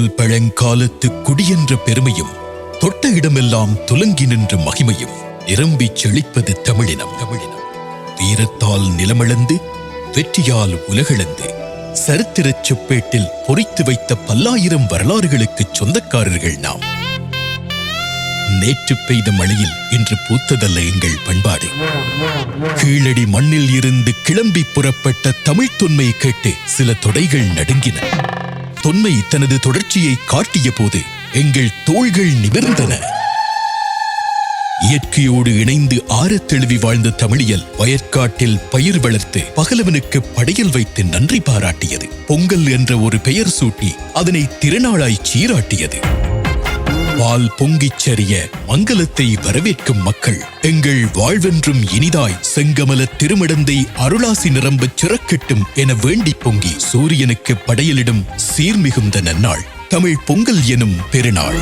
தொல் பழங்காலத்து குடியென்ற பெருமையும் தொட்ட இடமெல்லாம் துலங்கி நின்ற மகிமையும் நிரம்பிச் செழிப்பது தமிழினம். வீரத்தால் நிலமிழந்து வெற்றியால் உலகளந்து சரித்திரச் செப்பேட்டில் பொறித்து வைத்த பல்லாயிரம் வரலாறுகளுக்கு சொந்தக்காரர்கள் நாம். நேற்று பெய்த மழையில் இன்று பூத்ததல்ல எங்கள் பண்பாடு. கீழடி மண்ணில் இருந்து கிளம்பி புறப்பட்ட தமிழ் தொன்மை கேட்டு சில தொடைகள் நடுங்கின. தொன்மை தனது தொடர்ச்சியை காட்டிய போது எங்கள் தோள்கள் நிமிர்ந்தன. இயற்கையோடு இணைந்து ஆறத் தெழுவி வாழ்ந்த தமிழியல் வயற்காட்டில் பயிர் வளர்த்து பகலவனுக்கு படையல் வைத்து நன்றி பாராட்டியது. பொங்கல் என்ற ஒரு பெயர் சூட்டி அதனை திருநாளாய் சீராட்டியது. பால் பொங்கிச் சரிய மங்களத்தை வரவேற்கும் மக்கள் எங்கள் வாழ்வென்றும் இனிதாய் செங்கமல திருமடந்தை அருளாசி நிரம்பச் சிறக்கட்டும் என வேண்டி பொங்கி சூரியனுக்கு படையலிடும் சீர்மிகுந்த நன்னாள் தமிழ் பொங்கல் எனும் பெருநாள்.